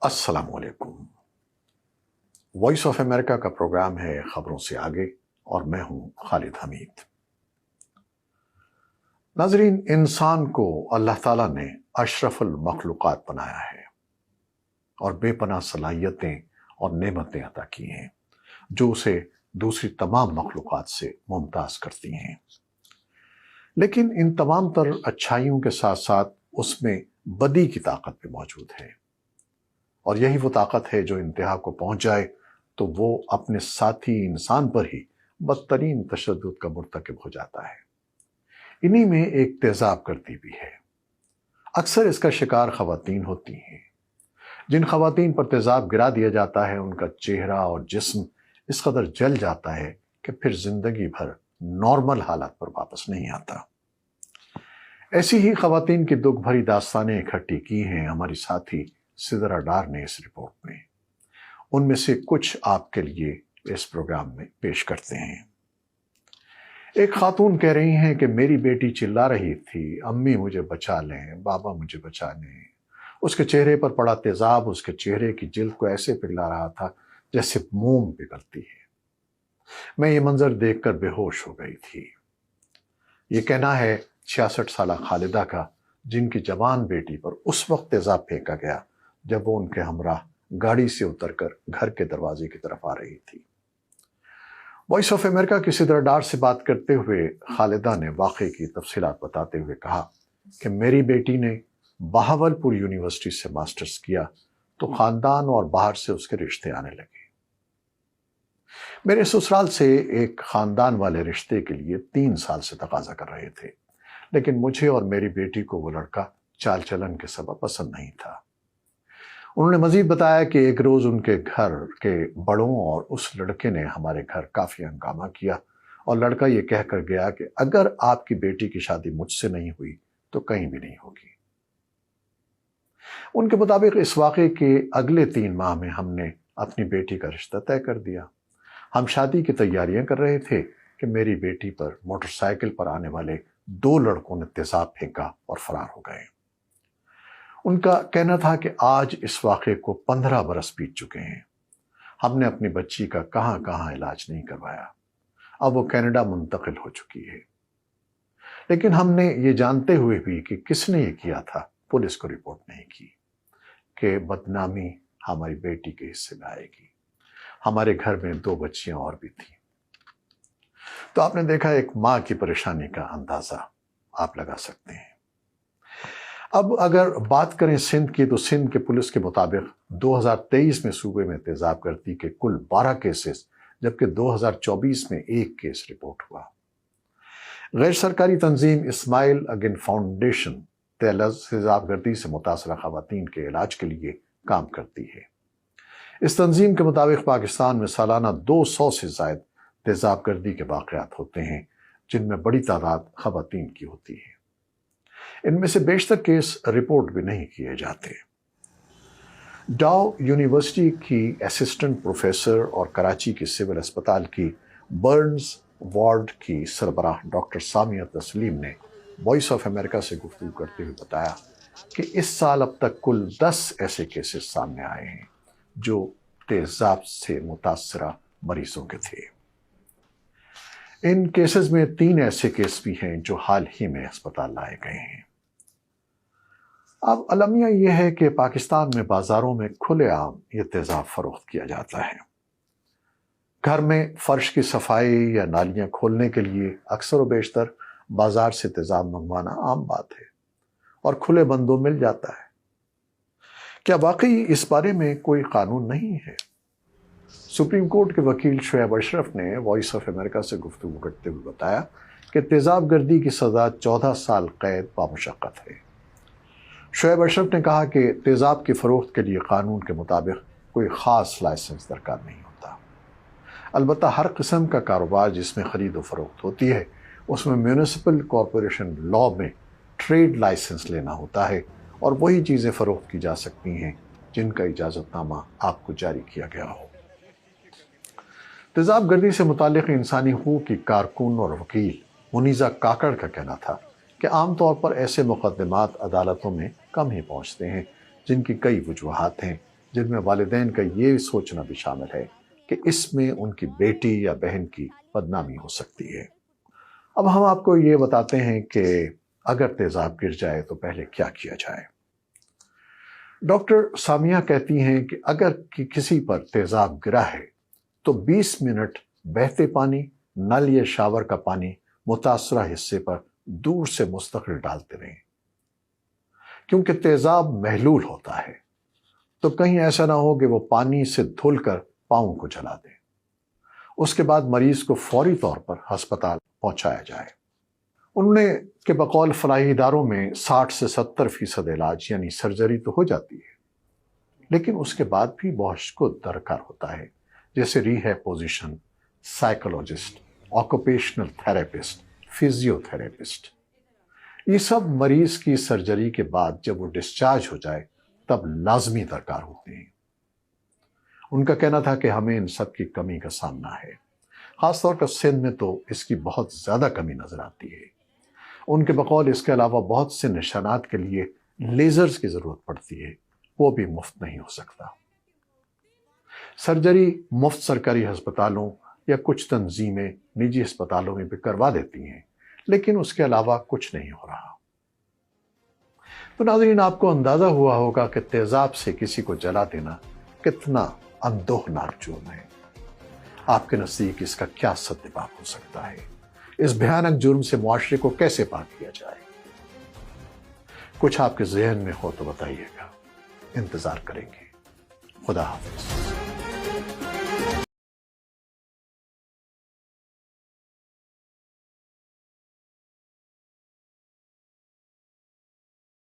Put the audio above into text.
السلام علیکم۔ Voice of America کا پروگرام ہے خبروں سے آگے اور میں ہوں خالد حمید۔ ناظرین، انسان کو اللہ تعالیٰ نے اشرف المخلوقات بنایا ہے اور بے پناہ صلاحیتیں اور نعمتیں عطا کی ہیں جو اسے دوسری تمام مخلوقات سے ممتاز کرتی ہیں، لیکن ان تمام تر اچھائیوں کے ساتھ ساتھ اس میں بدی کی طاقت بھی موجود ہے، اور یہی وہ طاقت ہے جو انتہا کو پہنچ جائے تو وہ اپنے ساتھی انسان پر ہی بدترین تشدد کا مرتکب ہو جاتا ہے۔ انہی میں ایک تیزاب گردی بھی ہے۔ اکثر اس کا شکار خواتین ہوتی ہیں۔ جن خواتین پر تیزاب گرا دیا جاتا ہے ان کا چہرہ اور جسم اس قدر جل جاتا ہے کہ پھر زندگی بھر نارمل حالات پر واپس نہیں آتا۔ ایسی ہی خواتین کی دکھ بھری داستانیں اکٹھی کی ہیں ہماری ساتھی سدرا ڈار نے اس رپورٹ میں۔ ان میں سے کچھ آپ کے لیے اس پروگرام میں پیش کرتے ہیں۔ ایک خاتون کہہ رہی ہیں کہ میری بیٹی چلا رہی تھی، امی مجھے بچا لیں، بابا مجھے بچا لیں۔ اس کے چہرے پر پڑا تیزاب اس کے چہرے کی جلد کو ایسے پگھلا رہا تھا جیسے موم پگھلتی ہے۔ میں یہ منظر دیکھ کر بے ہوش ہو گئی تھی۔ یہ کہنا ہے 66 سالہ خالدہ کا، جن کی جوان بیٹی پر اس وقت تیزاب پھینکا گیا جب وہ ان کے ہمراہ گاڑی سے اتر کر گھر کے دروازے کی طرف آ رہی تھی۔ وائس آف امریکہ کی سدرا ڈار سے بات کرتے ہوئے خالدہ نے واقعے کی تفصیلات بتاتے ہوئے کہا کہ میری بیٹی نے بہاولپور یونیورسٹی سے ماسٹرز کیا تو خاندان اور باہر سے اس کے رشتے آنے لگے۔ میرے سسرال سے ایک خاندان والے رشتے کے لیے 3 سال سے تقاضا کر رہے تھے، لیکن مجھے اور میری بیٹی کو وہ لڑکا چال چلن کے سبب پسند نہیں تھا۔ انہوں نے مزید بتایا کہ ایک روز ان کے گھر کے بڑوں اور اس لڑکے نے ہمارے گھر کافی ہنگامہ کیا، اور لڑکا یہ کہہ کر گیا کہ اگر آپ کی بیٹی کی شادی مجھ سے نہیں ہوئی تو کہیں بھی نہیں ہوگی۔ ان کے مطابق اس واقعے کے اگلے 3 ماہ میں ہم نے اپنی بیٹی کا رشتہ طے کر دیا۔ ہم شادی کی تیاریاں کر رہے تھے کہ میری بیٹی پر موٹر سائیکل پر آنے والے 2 لڑکوں نے تیزاب پھینکا اور فرار ہو گئے۔ ان کا کہنا تھا کہ آج اس واقعے کو 15 برس بیت چکے ہیں۔ ہم نے اپنی بچی کا کہاں کہاں علاج نہیں کروایا۔ اب وہ کینیڈا منتقل ہو چکی ہے، لیکن ہم نے یہ جانتے ہوئے بھی کہ کس نے یہ کیا تھا پولیس کو رپورٹ نہیں کی کہ بدنامی ہماری بیٹی کے حصے میں آئے گی۔ ہمارے گھر میں 2 بچیاں اور بھی تھیں۔ تو آپ نے دیکھا ایک ماں کی پریشانی کا اندازہ آپ لگا سکتے ہیں۔ اب اگر بات کریں سندھ کی تو سندھ کے پولیس کے مطابق 2023 میں صوبے میں تیزاب گردی کے کل 12 کیسز، جبکہ 2024 میں 1 کیس رپورٹ ہوا۔ غیر سرکاری تنظیم اسماعیل اگین فاؤنڈیشن تیزاب گردی سے متاثرہ خواتین کے علاج کے لیے کام کرتی ہے۔ اس تنظیم کے مطابق پاکستان میں سالانہ 200 سے زائد تیزاب گردی کے واقعات ہوتے ہیں، جن میں بڑی تعداد خواتین کی ہوتی ہے۔ ان میں سے بیشتر کیس رپورٹ بھی نہیں کیے جاتے۔ ڈاؤ یونیورسٹی کی اسسٹنٹ پروفیسر اور کراچی کے سول اسپتال کی برنز وارڈ کی سربراہ ڈاکٹر سامیہ تسلیم نے وائس آف امریکہ سے گفتگو کرتے ہوئے بتایا کہ اس سال اب تک کل 10 ایسے کیسز سامنے آئے ہیں جو تیزاب سے متاثرہ مریضوں کے تھے۔ ان کیسز میں 3 ایسے کیس بھی ہیں جو حال ہی میں اسپتال لائے گئے ہیں۔ اب المیہ یہ ہے کہ پاکستان میں بازاروں میں کھلے عام یہ تیزاب فروخت کیا جاتا ہے۔ گھر میں فرش کی صفائی یا نالیاں کھولنے کے لیے اکثر و بیشتر بازار سے تیزاب منگوانا عام بات ہے اور کھلے بندوں مل جاتا ہے۔ کیا واقعی اس بارے میں کوئی قانون نہیں ہے؟ سپریم کورٹ کے وکیل شعیب اشرف نے وائس آف امریکہ سے گفتگو کرتے ہوئے بتایا کہ تیزاب گردی کی سزا 14 سال قید بامشقت ہے۔ شعیب اشرف نے کہا کہ تیزاب کی فروخت کے لیے قانون کے مطابق کوئی خاص لائسنس درکار نہیں ہوتا۔ البتہ ہر قسم کا کاروبار جس میں خرید و فروخت ہوتی ہے اس میں میونسپل کارپوریشن لاء میں ٹریڈ لائسنس لینا ہوتا ہے، اور وہی چیزیں فروخت کی جا سکتی ہیں جن کا اجازت نامہ آپ کو جاری کیا گیا ہو۔ تیزاب گردی سے متعلق انسانی حقوق کی کارکن اور وکیل منیزہ کاکڑ کا کہنا تھا کہ عام طور پر ایسے مقدمات عدالتوں میں کم ہی پہنچتے ہیں، جن کی کئی وجوہات ہیں، جن میں والدین کا یہ سوچنا بھی شامل ہے کہ اس میں ان کی بیٹی یا بہن کی بدنامی ہو سکتی ہے۔ اب ہم آپ کو یہ بتاتے ہیں کہ اگر تیزاب گر جائے تو پہلے کیا کیا جائے۔ ڈاکٹر سامیہ کہتی ہیں کہ اگر کسی پر تیزاب گرا ہے تو 20 منٹ بہتے پانی، نل یا شاور کا پانی متاثرہ حصے پر دور سے مستقل ڈالتے رہیں، کیونکہ تیزاب محلول ہوتا ہے تو کہیں ایسا نہ ہو کہ وہ پانی سے دھل کر پاؤں کو جلا دے۔ اس کے بعد مریض کو فوری طور پر ہسپتال پہنچایا جائے۔ انہوں نے کہ بقول فلاحی اداروں میں 60 سے 70% علاج یعنی سرجری تو ہو جاتی ہے، لیکن اس کے بعد بھی بہت کچھ درکار ہوتا ہے، جیسے rehab position, psychologist, occupational therapist, physio therapist. یہ سب مریض کی سرجری کے بعد جب وہ ڈسچارج ہو جائے تب لازمی درکار ہوتے ہیں۔ ان کا کہنا تھا کہ ہمیں ان سب کی کمی کا سامنا ہے، خاص طور پر سندھ میں تو اس کی بہت زیادہ کمی نظر آتی ہے۔ ان کے بقول اس کے علاوہ بہت سے نشانات کے لیے لیزرز کی ضرورت پڑتی ہے، وہ بھی مفت نہیں ہو سکتا۔ سرجری مفت سرکاری ہسپتالوں یا کچھ تنظیمیں نجی ہسپتالوں میں بھی کروا دیتی ہیں، لیکن اس کے علاوہ کچھ نہیں ہو رہا۔ تو ناظرین، آپ کو اندازہ ہوا ہوگا کہ تیزاب سے کسی کو جلا دینا کتنا اندوہناک جرم ہے۔ آپ کے نزدیک اس کا کیا سدباب ہو سکتا ہے؟ اس بھیانک جرم سے معاشرے کو کیسے پاک کیا جائے؟ کچھ آپ کے ذہن میں ہو تو بتائیے گا، انتظار کریں گے۔ خدا حافظ۔